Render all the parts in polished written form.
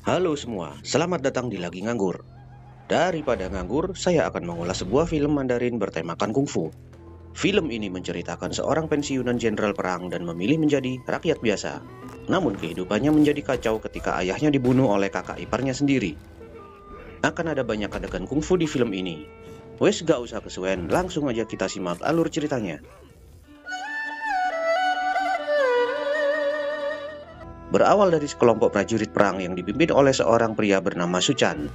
Halo semua, selamat datang di Lagi Nganggur. Daripada nganggur, saya akan mengulas sebuah film Mandarin bertemakan kungfu. Film ini menceritakan seorang pensiunan jenderal perang dan memilih menjadi rakyat biasa. Namun kehidupannya menjadi kacau ketika ayahnya dibunuh oleh kakak iparnya sendiri. Akan ada banyak adegan kungfu di film ini. Wes gak usah kesuwen, langsung aja kita simak alur ceritanya. Berawal dari sekelompok prajurit perang yang dipimpin oleh seorang pria bernama Su Chan.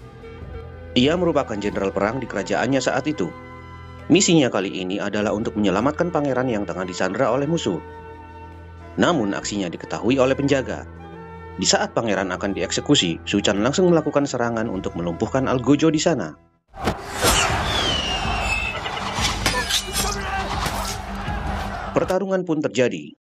Ia merupakan jenderal perang di kerajaannya saat itu. Misinya kali ini adalah untuk menyelamatkan pangeran yang tengah disandra oleh musuh. Namun aksinya diketahui oleh penjaga. Di saat pangeran akan dieksekusi, Su Chan langsung melakukan serangan untuk melumpuhkan Algojo di sana. Pertarungan pun terjadi.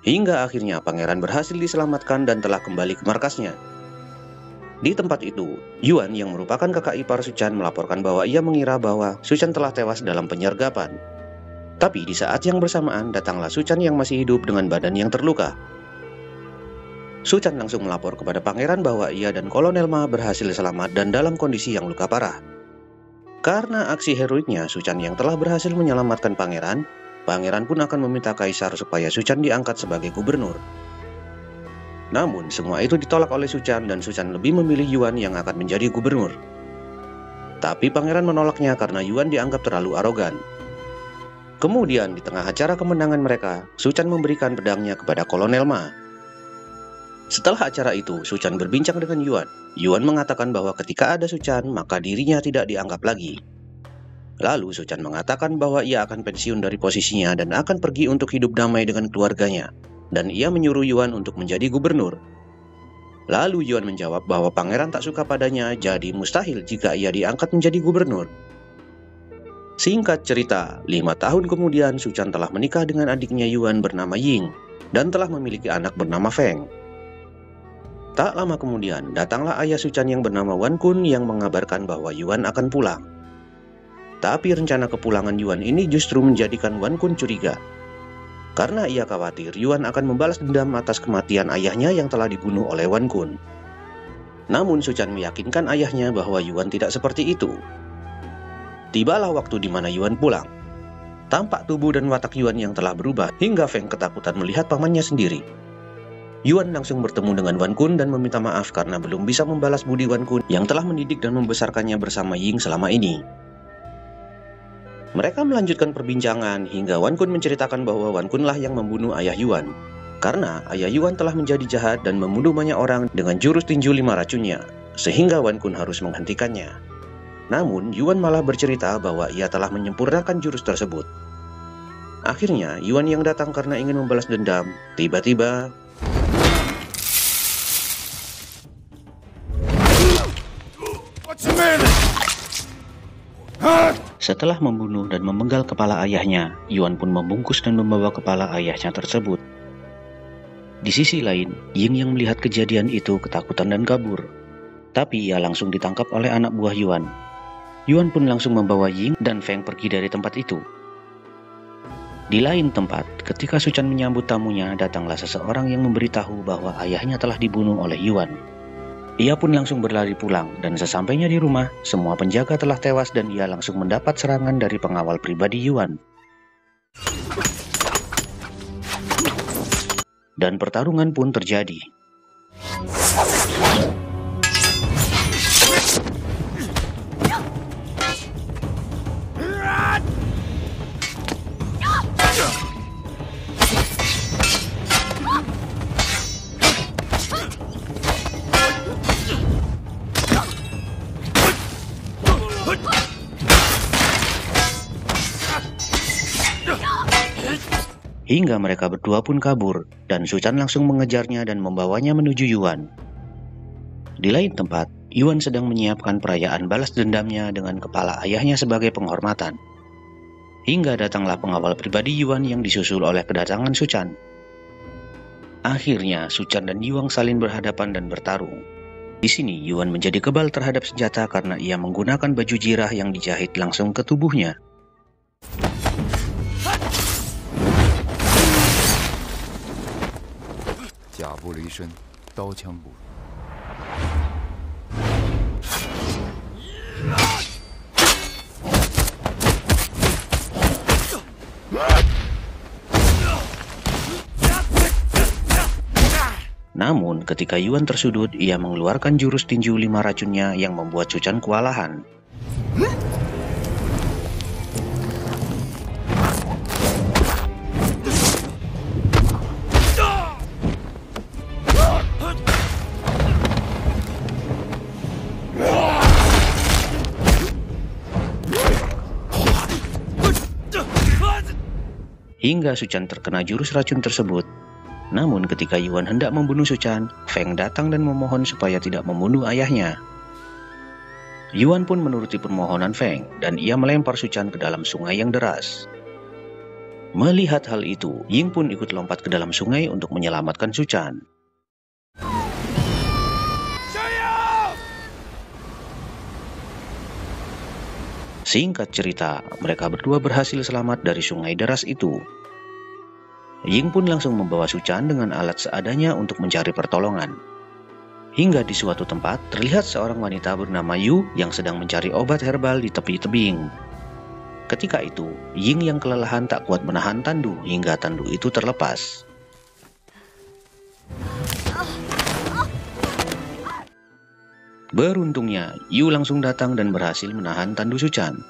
Hingga akhirnya pangeran berhasil diselamatkan dan telah kembali ke markasnya. Di tempat itu, Yuan yang merupakan kakak ipar Su Chan melaporkan bahwa ia mengira bahwa Su Chan telah tewas dalam penyergapan. Tapi di saat yang bersamaan datanglah Su Chan yang masih hidup dengan badan yang terluka. Su Chan langsung melapor kepada pangeran bahwa ia dan Kolonel Ma berhasil selamat dan dalam kondisi yang luka parah. Karena aksi heroiknya Su Chan yang telah berhasil menyelamatkan pangeran pun akan meminta kaisar supaya Su Chan diangkat sebagai gubernur. Namun semua itu ditolak oleh Su Chan dan Su Chan lebih memilih Yuan yang akan menjadi gubernur. Tapi pangeran menolaknya karena Yuan dianggap terlalu arogan. Kemudian di tengah acara kemenangan mereka, Su Chan memberikan pedangnya kepada Kolonel Ma. Setelah acara itu, Su Chan berbincang dengan Yuan. Yuan mengatakan bahwa ketika ada Su Chan, maka dirinya tidak dianggap lagi. Lalu Su Chan mengatakan bahwa ia akan pensiun dari posisinya dan akan pergi untuk hidup damai dengan keluarganya. Dan ia menyuruh Yuan untuk menjadi gubernur. Lalu Yuan menjawab bahwa pangeran tak suka padanya, jadi mustahil jika ia diangkat menjadi gubernur. Singkat cerita, 5 tahun kemudian Su Chan telah menikah dengan adiknya Yuan bernama Ying dan telah memiliki anak bernama Feng. Tak lama kemudian, datanglah ayah Su Chan yang bernama Wan Kun yang mengabarkan bahwa Yuan akan pulang. Tapi rencana kepulangan Yuan ini justru menjadikan Wan Kun curiga. Karena ia khawatir Yuan akan membalas dendam atas kematian ayahnya yang telah dibunuh oleh Wan Kun. Namun Su Chan meyakinkan ayahnya bahwa Yuan tidak seperti itu. Tibalah waktu di mana Yuan pulang. Tampak tubuh dan watak Yuan yang telah berubah hingga Feng ketakutan melihat pamannya sendiri. Yuan langsung bertemu dengan Wan Kun dan meminta maaf karena belum bisa membalas budi Wan Kun yang telah mendidik dan membesarkannya bersama Ying selama ini. Mereka melanjutkan perbincangan hingga Wan Kun menceritakan bahwa Wan Kun lah yang membunuh ayah Yuan. Karena ayah Yuan telah menjadi jahat dan membunuh banyak orang dengan jurus tinju 5 racunnya, sehingga Wan Kun harus menghentikannya. Namun Yuan malah bercerita bahwa ia telah menyempurnakan jurus tersebut. Akhirnya Yuan yang datang karena ingin membalas dendam, tiba-tiba setelah membunuh dan memenggal kepala ayahnya, Yuan pun membungkus dan membawa kepala ayahnya tersebut. Di sisi lain, Ying yang melihat kejadian itu ketakutan dan kabur. Tapi ia langsung ditangkap oleh anak buah Yuan. Yuan pun langsung membawa Ying dan Feng pergi dari tempat itu. Di lain tempat, ketika Su Chan menyambut tamunya, datanglah seseorang yang memberitahu bahwa ayahnya telah dibunuh oleh Yuan. Ia pun langsung berlari pulang, dan sesampainya di rumah, semua penjaga telah tewas dan ia langsung mendapat serangan dari pengawal pribadi Yuan. Dan pertarungan pun terjadi. Hingga mereka berdua pun kabur, dan Su Chan langsung mengejarnya dan membawanya menuju Yuan. Di lain tempat, Yuan sedang menyiapkan perayaan balas dendamnya dengan kepala ayahnya sebagai penghormatan. Hingga datanglah pengawal pribadi Yuan yang disusul oleh kedatangan Su Chan. Akhirnya Su Chan dan Yuan saling berhadapan dan bertarung. Di sini Yuan menjadi kebal terhadap senjata karena ia menggunakan baju jirah yang dijahit langsung ke tubuhnya. Namun, ketika Yuan tersudut, ia mengeluarkan jurus tinju 5 racunnya yang membuat Su Chan kewalahan. Hingga Su Chan terkena jurus racun tersebut. Namun ketika Yuan hendak membunuh Su Chan, Feng datang dan memohon supaya tidak membunuh ayahnya. Yuan pun menuruti permohonan Feng dan ia melempar Su Chan ke dalam sungai yang deras. Melihat hal itu, Ying pun ikut lompat ke dalam sungai untuk menyelamatkan Su Chan. Singkat cerita, mereka berdua berhasil selamat dari sungai deras itu. Ying pun langsung membawa Su Chan dengan alat seadanya untuk mencari pertolongan. Hingga di suatu tempat, terlihat seorang wanita bernama Yu yang sedang mencari obat herbal di tepi tebing. Ketika itu, Ying yang kelelahan tak kuat menahan tandu hingga tandu itu terlepas. Beruntungnya, Yu langsung datang dan berhasil menahan tandu Su Chan.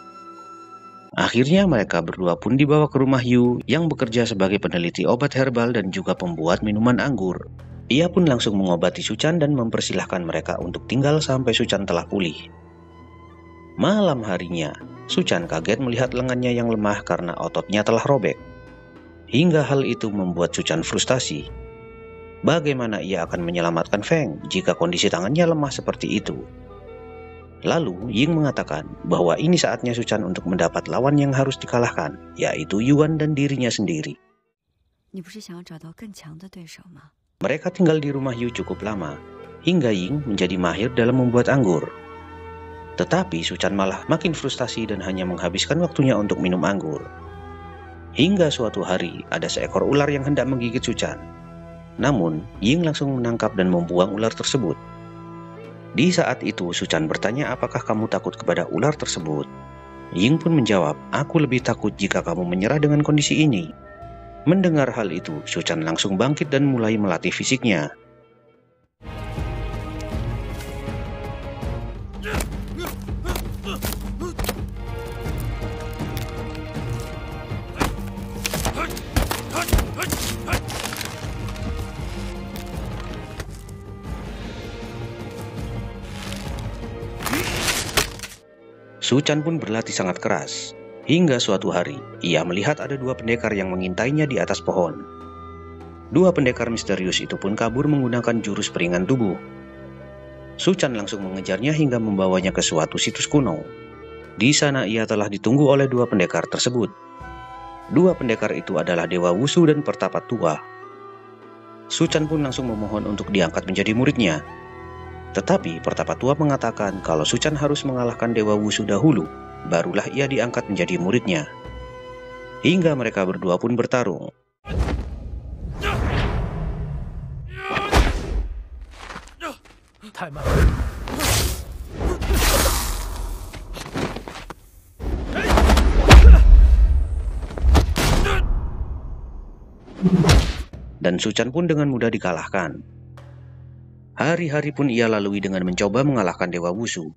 Akhirnya mereka berdua pun dibawa ke rumah Yu yang bekerja sebagai peneliti obat herbal dan juga pembuat minuman anggur. Ia pun langsung mengobati Su Chan dan mempersilahkan mereka untuk tinggal sampai Su Chan telah pulih. Malam harinya, Su Chan kaget melihat lengannya yang lemah karena ototnya telah robek. Hingga hal itu membuat Su Chan frustasi. Bagaimana ia akan menyelamatkan Feng jika kondisi tangannya lemah seperti itu? Lalu, Ying mengatakan bahwa ini saatnya Su Chan untuk mendapat lawan yang harus dikalahkan, yaitu Yuan dan dirinya sendiri. Mereka tinggal di rumah Yu cukup lama, hingga Ying menjadi mahir dalam membuat anggur. Tetapi Su Chan malah makin frustasi dan hanya menghabiskan waktunya untuk minum anggur. Hingga suatu hari, ada seekor ular yang hendak menggigit Su Chan. Namun, Ying langsung menangkap dan membuang ular tersebut. Di saat itu, Su Chan bertanya apakah kamu takut kepada ular tersebut. Ying pun menjawab, aku lebih takut jika kamu menyerah dengan kondisi ini. Mendengar hal itu, Su Chan langsung bangkit dan mulai melatih fisiknya. Su Chan pun berlatih sangat keras. Hingga suatu hari, ia melihat ada 2 pendekar yang mengintainya di atas pohon. 2 pendekar misterius itu pun kabur menggunakan jurus peringan tubuh. Su Chan langsung mengejarnya hingga membawanya ke suatu situs kuno. Di sana ia telah ditunggu oleh 2 pendekar tersebut. 2 pendekar itu adalah Dewa Wushu dan Pertapa Tua. Su Chan pun langsung memohon untuk diangkat menjadi muridnya. Tetapi Pertapa Tua mengatakan kalau Su Chan harus mengalahkan Dewa Wushu dahulu, barulah ia diangkat menjadi muridnya. Hingga mereka berdua pun bertarung. Dan Su Chan pun dengan mudah dikalahkan. Hari-hari pun ia lalui dengan mencoba mengalahkan Dewa Wushu.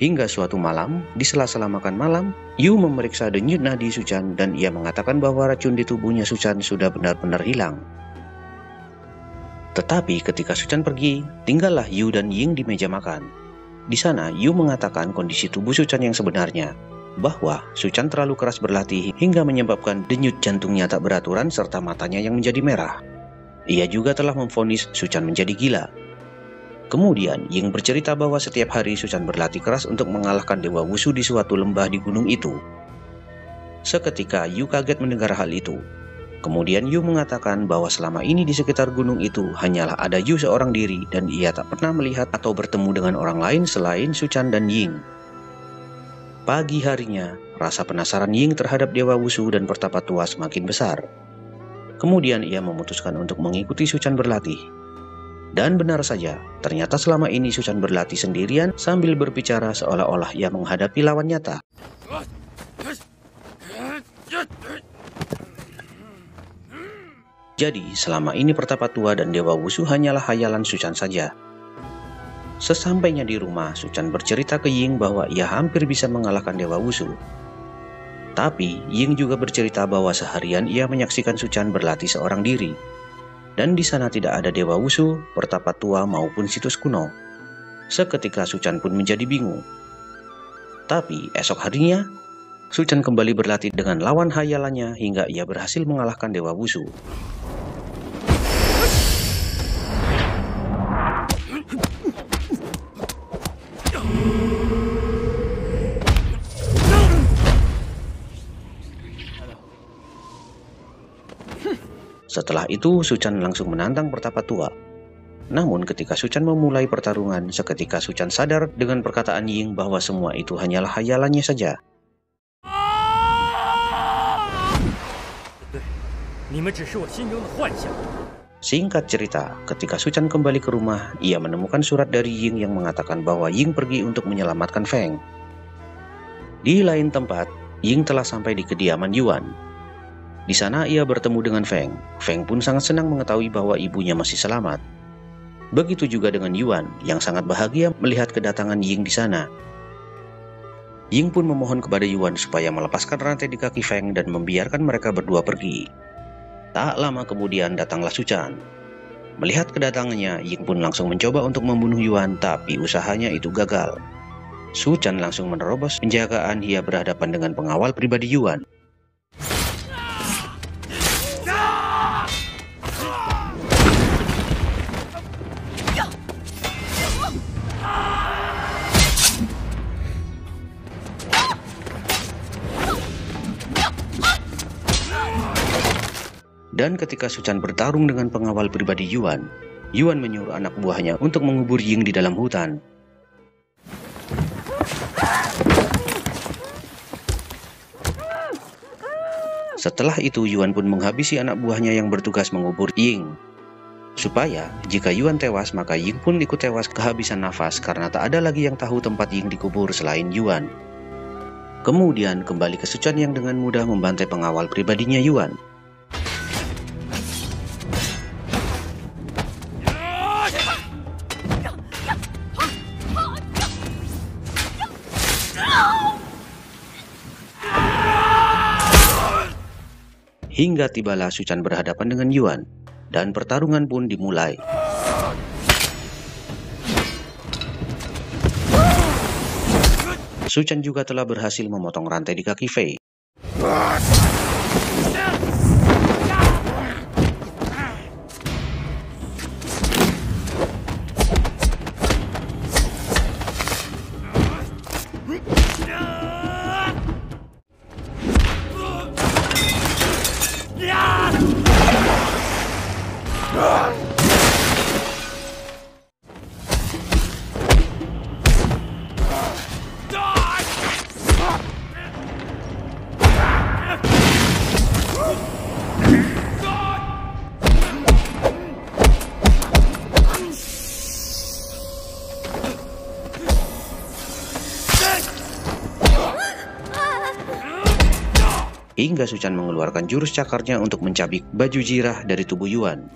Hingga suatu malam, di sela-sela makan malam, Yu memeriksa denyut nadi Suchan dan ia mengatakan bahwa racun di tubuhnya Suchan sudah benar-benar hilang. Tetapi ketika Suchan pergi, tinggallah Yu dan Ying di meja makan. Di sana, Yu mengatakan kondisi tubuh Suchan yang sebenarnya, bahwa Suchan terlalu keras berlatih hingga menyebabkan denyut jantungnya tak beraturan serta matanya yang menjadi merah. Ia juga telah memvonis Suchan menjadi gila. Kemudian, Ying bercerita bahwa setiap hari Suchan berlatih keras untuk mengalahkan Dewa Wushu di suatu lembah di gunung itu. Seketika, Yu kaget mendengar hal itu. Kemudian Yu mengatakan bahwa selama ini di sekitar gunung itu hanyalah ada Yu seorang diri dan ia tak pernah melihat atau bertemu dengan orang lain selain Suchan dan Ying. Pagi harinya, rasa penasaran Ying terhadap Dewa Wushu dan Pertapa Tua semakin besar. Kemudian ia memutuskan untuk mengikuti Suchan berlatih. Dan benar saja, ternyata selama ini Suchan berlatih sendirian sambil berbicara seolah-olah ia menghadapi lawan nyata. Jadi, selama ini Pertapa Tua dan Dewa Wushu hanyalah hayalan Suchan saja. Sesampainya di rumah, Suchan bercerita ke Ying bahwa ia hampir bisa mengalahkan Dewa Wushu. Tapi, Ying juga bercerita bahwa seharian ia menyaksikan Suchan berlatih seorang diri. Dan di sana tidak ada Dewa Wushu, Pertapa Tua maupun situs kuno. Seketika Suchan pun menjadi bingung. Tapi esok harinya, Suchan kembali berlatih dengan lawan hayalannya hingga ia berhasil mengalahkan Dewa Wushu. Setelah itu, Suchan langsung menantang Pertapa Tua. Namun ketika Suchan memulai pertarungan, seketika Suchan sadar dengan perkataan Ying bahwa semua itu hanyalah hayalannya saja. Singkat cerita, ketika Suchan kembali ke rumah, ia menemukan surat dari Ying yang mengatakan bahwa Ying pergi untuk menyelamatkan Feng. Di lain tempat, Ying telah sampai di kediaman Yuan. Di sana ia bertemu dengan Feng. Feng pun sangat senang mengetahui bahwa ibunya masih selamat. Begitu juga dengan Yuan yang sangat bahagia melihat kedatangan Ying di sana. Ying pun memohon kepada Yuan supaya melepaskan rantai di kaki Feng dan membiarkan mereka berdua pergi. Tak lama kemudian datanglah Suchan. Melihat kedatangannya, Ying pun langsung mencoba untuk membunuh Yuan, tapi usahanya itu gagal. Suchan langsung menerobos penjagaan hingga berhadapan dengan pengawal pribadi Yuan. Dan ketika Suchan bertarung dengan pengawal pribadi Yuan, Yuan menyuruh anak buahnya untuk mengubur Ying di dalam hutan. Setelah itu Yuan pun menghabisi anak buahnya yang bertugas mengubur Ying. Supaya jika Yuan tewas maka Ying pun ikut tewas kehabisan nafas karena tak ada lagi yang tahu tempat Ying dikubur selain Yuan. Kemudian kembali ke Suchan yang dengan mudah membantai pengawal pribadinya Yuan. Hingga tibalah Suchan berhadapan dengan Yuan, dan pertarungan pun dimulai. Suchan juga telah berhasil memotong rantai di kaki Fei. Hingga Suchan mengeluarkan jurus cakarnya untuk mencabik baju jirah dari tubuh Yuan.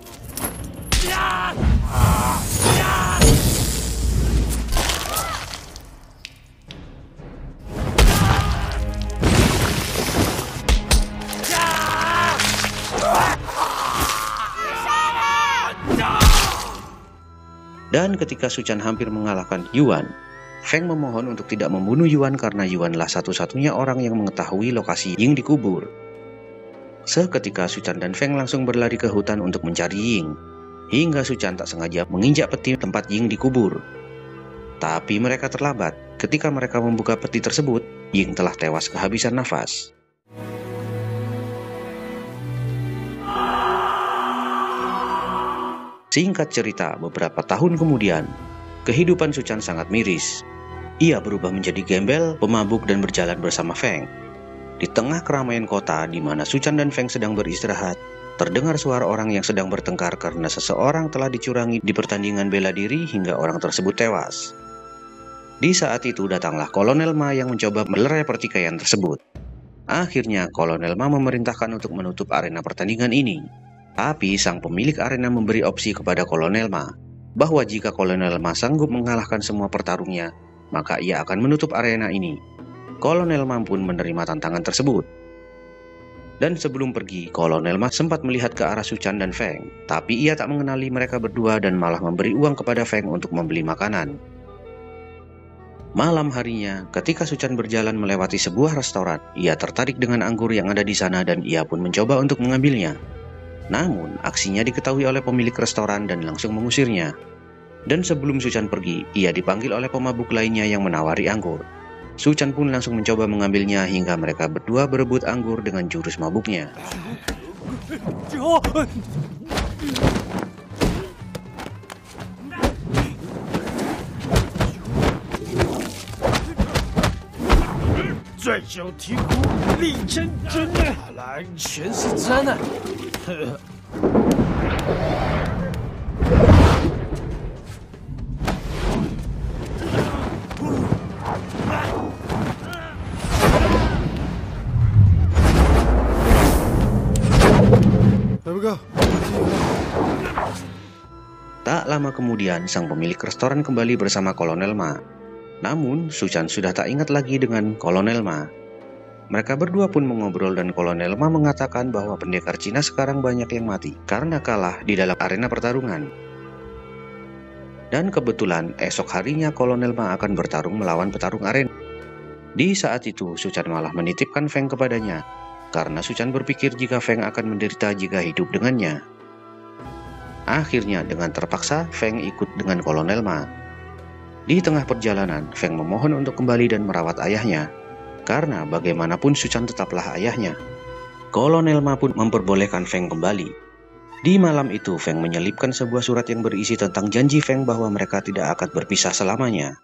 Dan ketika Suchan hampir mengalahkan Yuan, Feng memohon untuk tidak membunuh Yuan karena Yuanlah satu-satunya orang yang mengetahui lokasi Ying dikubur. Seketika Suchan dan Feng langsung berlari ke hutan untuk mencari Ying, hingga Suchan tak sengaja menginjak peti tempat Ying dikubur. Tapi mereka terlambat. Ketika mereka membuka peti tersebut, Ying telah tewas kehabisan nafas. Singkat cerita, beberapa tahun kemudian, kehidupan Suchan sangat miris. Ia berubah menjadi gembel, pemabuk, dan berjalan bersama Feng. Di tengah keramaian kota di mana Suchan dan Feng sedang beristirahat, terdengar suara orang yang sedang bertengkar karena seseorang telah dicurangi di pertandingan bela diri hingga orang tersebut tewas. Di saat itu datanglah Kolonel Ma yang mencoba melerai pertikaian tersebut. Akhirnya Kolonel Ma memerintahkan untuk menutup arena pertandingan ini. Tapi sang pemilik arena memberi opsi kepada Kolonel Ma bahwa jika Kolonel Ma sanggup mengalahkan semua petarungnya, maka ia akan menutup arena ini. Kolonel Ma pun menerima tantangan tersebut. Dan sebelum pergi, Kolonel Ma sempat melihat ke arah Suchan dan Feng, tapi ia tak mengenali mereka berdua dan malah memberi uang kepada Feng untuk membeli makanan. Malam harinya, ketika Suchan berjalan melewati sebuah restoran, ia tertarik dengan anggur yang ada di sana dan ia pun mencoba untuk mengambilnya. Namun, aksinya diketahui oleh pemilik restoran dan langsung mengusirnya. Dan sebelum Suchan pergi, ia dipanggil oleh pemabuk lainnya yang menawari anggur. Suchan pun langsung mencoba mengambilnya hingga mereka berdua berebut anggur dengan jurus mabuknya. Tak lama kemudian, sang pemilik restoran kembali bersama Kolonel Ma. Namun, Suchan sudah tak ingat lagi dengan Kolonel Ma. Mereka berdua pun mengobrol dan Kolonel Ma mengatakan bahwa pendekar Cina sekarang banyak yang mati karena kalah di dalam arena pertarungan. Dan kebetulan esok harinya Kolonel Ma akan bertarung melawan petarung arena. Di saat itu, Suchan malah menitipkan Feng kepadanya, karena Suchan berpikir jika Feng akan menderita jika hidup dengannya. Akhirnya dengan terpaksa Feng ikut dengan Kolonel Ma. Di tengah perjalanan, Feng memohon untuk kembali dan merawat ayahnya, karena bagaimanapun Suchan tetaplah ayahnya. Kolonel Ma pun memperbolehkan Feng kembali. Di malam itu, Feng menyelipkan sebuah surat yang berisi tentang janji Feng bahwa mereka tidak akan berpisah selamanya.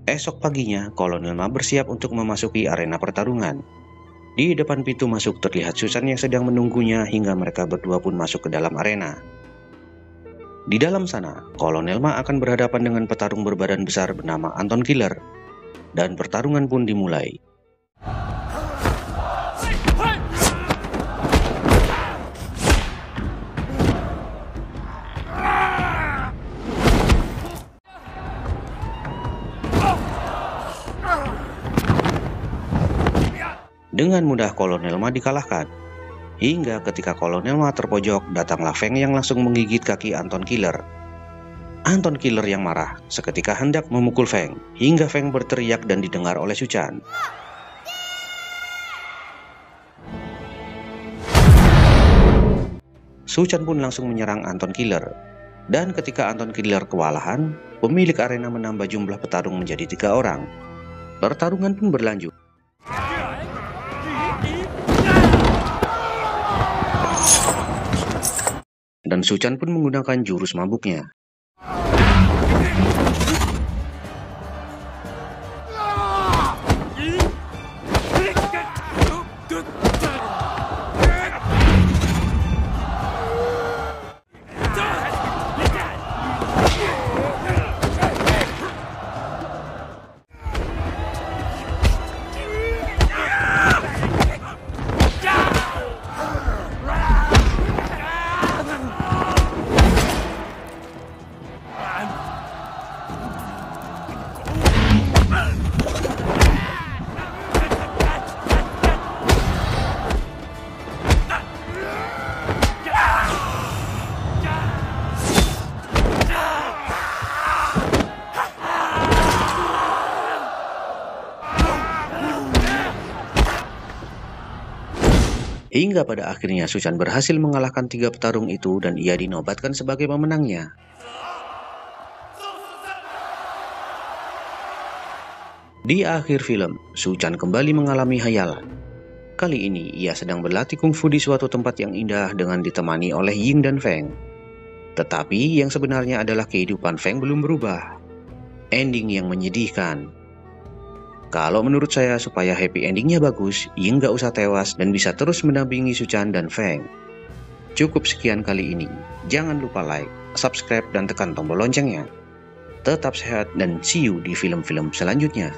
Esok paginya, Kolonel Ma bersiap untuk memasuki arena pertarungan. Di depan pintu masuk terlihat Suchan yang sedang menunggunya hingga mereka berdua pun masuk ke dalam arena. Di dalam sana, Kolonel Ma akan berhadapan dengan petarung berbadan besar bernama Anton Killer. Dan pertarungan pun dimulai. Dengan mudah Kolonel Ma dikalahkan. Hingga ketika Kolonel Ma terpojok, datanglah Feng yang langsung menggigit kaki Anton Killer. Anton Killer yang marah seketika hendak memukul Feng, hingga Feng berteriak dan didengar oleh Suchan. Suchan pun langsung menyerang Anton Killer. Dan ketika Anton Killer kewalahan, pemilik arena menambah jumlah petarung menjadi 3 orang. Pertarungan pun berlanjut. Dan Suchan pun menggunakan jurus mabuknya. Hingga pada akhirnya Suchan berhasil mengalahkan 3 petarung itu dan ia dinobatkan sebagai pemenangnya. Di akhir film, Suchan kembali mengalami hayalan. Kali ini ia sedang berlatih kungfu di suatu tempat yang indah dengan ditemani oleh Ying dan Feng. Tetapi yang sebenarnya adalah kehidupan Feng belum berubah. Ending yang menyedihkan. Kalau menurut saya supaya happy endingnya bagus, Ying gak usah tewas dan bisa terus mendampingi Suchan dan Feng. Cukup sekian kali ini. Jangan lupa like, subscribe, dan tekan tombol loncengnya. Tetap sehat dan see you di film-film selanjutnya.